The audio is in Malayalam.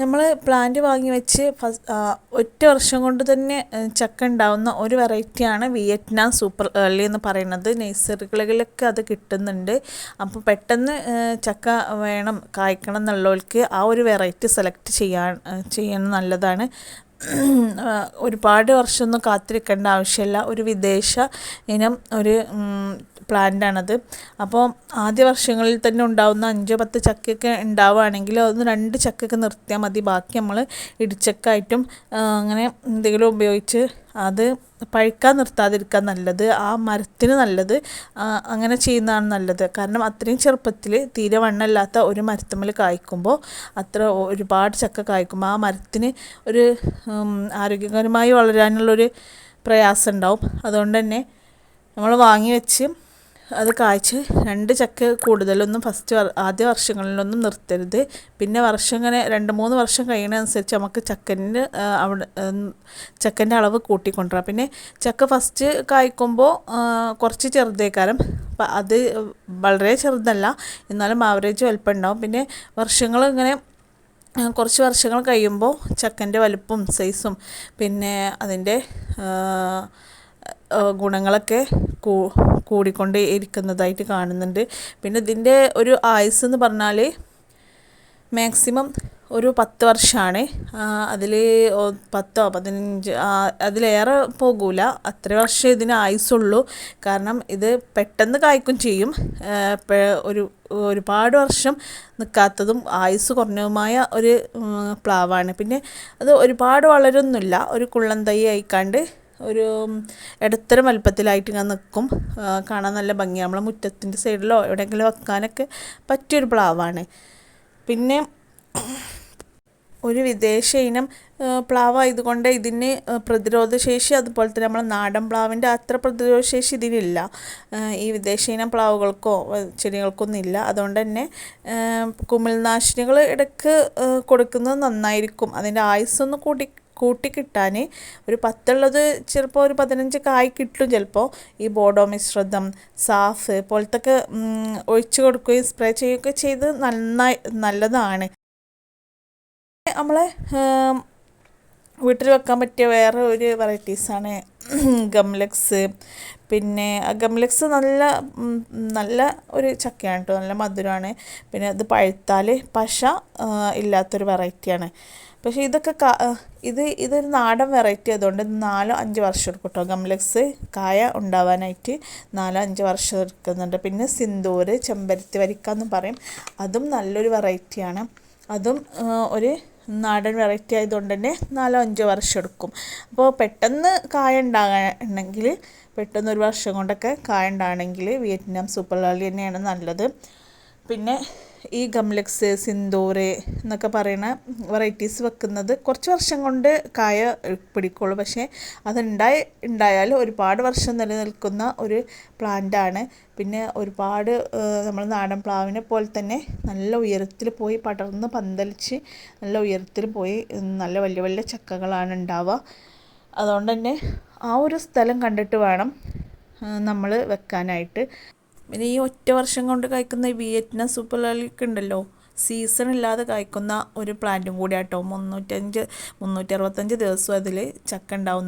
നമ്മൾ പ്ലാന്റ് വാങ്ങി വെച്ച് ഒറ്റ വർഷം കൊണ്ട് തന്നെ ചക്ക ഉണ്ടാവുന്ന ഒരു വെറൈറ്റിയാണ് വിയറ്റ്നാം സൂപ്പർ ഏർലി എന്ന് പറയുന്നത്. നഴ്സറികളിലൊക്കെ അത് കിട്ടുന്നുണ്ട്. അപ്പോൾ പെട്ടെന്ന് ചക്ക വേണം കായ്ക്കണം എന്നുള്ളവർക്ക് ആ ഒരു വെറൈറ്റി സെലക്ട് ചെയ്യാൻ നല്ലതാണ്. ഒരുപാട് വർഷമൊന്നും കാത്തിരിക്കേണ്ട ആവശ്യമില്ല. ഒരു വിദേശ ഇനം ഒരു പ്ലാന്റാണത്. അപ്പോൾ ആദ്യ വർഷങ്ങളിൽ തന്നെ ഉണ്ടാവുന്ന 5-10 ചക്കയൊക്കെ ഉണ്ടാവുകയാണെങ്കിൽ അതൊന്ന് 2 ചക്കയൊക്കെ നിർത്തിയാൽ മതി. ബാക്കി നമ്മൾ ഇടിച്ചക്കായിട്ടും അങ്ങനെ എന്തെങ്കിലും ഉപയോഗിച്ച് അത് പഴുക്കാൻ നിർത്താതിരിക്കാൻ നല്ലത്. ആ മരത്തിന് നല്ലത് അങ്ങനെ ചെയ്യുന്നതാണ് നല്ലത്. കാരണം അത്രയും ചെറുപ്പത്തിൽ തീരെ വണ്ണമില്ലാത്ത ഒരു മരത്തുമ്മൽ കായ്ക്കുമ്പോൾ ഒരുപാട് ചക്ക കായ്ക്കുമ്പോൾ ആ മരത്തിന് ഒരു ആരോഗ്യകരമായി വളരാനുള്ളൊരു പ്രയാസം ഉണ്ടാവും. അതുകൊണ്ട് തന്നെ നമ്മൾ വാങ്ങി വെച്ച് അത് കായ്ച്ച് 2 ചക്ക കൂടുതലൊന്നും ആദ്യ വർഷങ്ങളിലൊന്നും നിർത്തരുത്. പിന്നെ വർഷം ഇങ്ങനെ 2-3 വർഷം കഴിയുന്നതനുസരിച്ച് നമുക്ക് ചക്കൻ്റെ അളവ് കൂട്ടിക്കൊണ്ടുവരാം. പിന്നെ ചക്ക ഫസ്റ്റ് കായ്ക്കുമ്പോൾ കുറച്ച് ചെറുതേക്കാരം, അത് വളരെ ചെറുതല്ല, എന്നാലും ആവറേജ് വലുപ്പം ഉണ്ടാവും. പിന്നെ കുറച്ച് വർഷങ്ങൾ കഴിയുമ്പോൾ ചക്കൻ്റെ വലുപ്പവും സൈസും പിന്നെ അതിൻ്റെ ഗുണങ്ങളൊക്കെ കൂടിക്കൊണ്ട് ഇരിക്കുന്നതായിട്ട് കാണുന്നുണ്ട്. പിന്നെ ഇതിൻ്റെ ഒരു ആയുസ് എന്ന് പറഞ്ഞാൽ മാക്സിമം ഒരു 10 വർഷമാണ്. അതിൽ 10-15 അതിലേറെ പോകില്ല. അത്ര വർഷം ഇതിന് ആയുസുള്ളൂ. കാരണം ഇത് പെട്ടെന്ന് കായ്ക്കും ചെയ്യും. ഒരുപാട് വർഷം നിൽക്കാത്തതും ആയുസ് കുറഞ്ഞതുമായ ഒരു പ്ലാവാണ്. പിന്നെ അത് ഒരുപാട് വളരൊന്നുമില്ല. ഒരു കുള്ളൻ തൈ ആയിക്കാണ്ട് ഒരു ഇടത്തരം വലുപ്പത്തിലായിട്ട് ഇങ്ങനെ നിൽക്കും. കാണാൻ നല്ല ഭംഗിയാണ്. നമ്മളെ മുറ്റത്തിൻ്റെ സൈഡിലോ എവിടെയെങ്കിലും വെക്കാനൊക്കെ പറ്റിയൊരു പ്ലാവാണ്. പിന്നെ ഒരു വിദേശ ഇനം പ്ലാവായതുകൊണ്ട് ഇതിന് പ്രതിരോധശേഷി, അതുപോലെ തന്നെ നമ്മൾ നാടൻ പ്ലാവിൻ്റെ അത്ര പ്രതിരോധശേഷി ഇതിനില്ല. ഈ വിദേശ ഇനം പ്ലാവുകൾക്കോ ചെടികൾക്കൊന്നും ഇല്ല. അതുകൊണ്ട് തന്നെ കുമിൾനാശിനികൾ ഇടയ്ക്ക് കൊടുക്കുന്നത് നന്നായിരിക്കും. അതിൻ്റെ ആയുസ്സൊന്ന് കൂട്ടിക്കിട്ടാൻ ഒരു 10 ഉള്ളത് ചിലപ്പോൾ ഒരു 15 കായ് കിട്ടും. ചിലപ്പോൾ ഈ ബോഡോ മിശ്രിതം, സാഫ് പോലത്തൊക്കെ ഒഴിച്ച് കൊടുക്കുകയും സ്പ്രേ ചെയ്യുകയൊക്കെ ചെയ്ത് നല്ലതാണ്. നമ്മളെ വീട്ടിൽ വെക്കാൻ പറ്റിയ വേറെ ഒരു വെറൈറ്റീസാണ് ഗംലക്സ്. പിന്നെ ഗംലക്സ് നല്ല ഒരു ചക്കയാണ് കേട്ടോ, നല്ല മധുരമാണ്. പിന്നെ അത് പഴുത്താൽ പശ ഇല്ലാത്തൊരു വെറൈറ്റിയാണ്. പക്ഷേ ഇതൊരു നാടൻ വെറൈറ്റി ആയതുകൊണ്ട് 4-5 വർഷം എടുക്കും കേട്ടോ. ഗംലക്സ് കായ ഉണ്ടാവാനായിട്ട് 4-5 വർഷം എടുക്കുന്നുണ്ട്. പിന്നെ സിന്ദൂർ, ചെമ്പരത്തി വരിക്ക എന്ന് പറയും, അതും നല്ലൊരു വെറൈറ്റിയാണ്. അതും ഒരു നാടൻ വെറൈറ്റി ആയതുകൊണ്ട് തന്നെ 4-5 വർഷം എടുക്കും. അപ്പോൾ പെട്ടെന്ന് കായ ഉണ്ടാകണമെങ്കിൽ, പെട്ടെന്ന് ഒരു വർഷം കൊണ്ടൊക്കെ കായ ഉണ്ടാകണമെങ്കിൽ വിയറ്റ്നാം സൂപ്പർ ഏർലി തന്നെയാണ് നല്ലത്. പിന്നെ ഈ ഗംലക്സ്, സിന്ദൂർ എന്നൊക്കെ പറയുന്ന വെറൈറ്റീസ് വെക്കുന്നത് കുറച്ച് വർഷം കൊണ്ട് കായ പിടിക്കുള്ളൂ. പക്ഷേ ഉണ്ടായാൽ ഒരുപാട് വർഷം നിലനിൽക്കുന്ന ഒരു പ്ലാന്റാണ്. പിന്നെ ഒരുപാട് നമ്മൾ നാടൻ പ്ലാവിനെ പോലെ തന്നെ നല്ല ഉയരത്തിൽ പോയി പടർന്ന് പന്തലിച്ച് നല്ല ഉയരത്തിൽ പോയി നല്ല വലിയ വലിയ ചക്കകളാണ് ഉണ്ടാവുക. അതുകൊണ്ട് തന്നെ ആ ഒരു സ്ഥലം കണ്ടിട്ട് വേണം നമ്മൾ വെക്കാനായിട്ട്. പിന്നെ ഈ ഒറ്റ വർഷം കൊണ്ട് കായ്ക്കുന്ന ഈ വിയറ്റ്നാം സൂപ്പർ ഏർലിക്ക് ഉണ്ടല്ലോ, സീസൺ ഇല്ലാതെ കായ്ക്കുന്ന ഒരു പ്ലാന്റും കൂടി ആട്ടോ. 365 ദിവസവും അതിൽ ചക്ക ഉണ്ടാവും.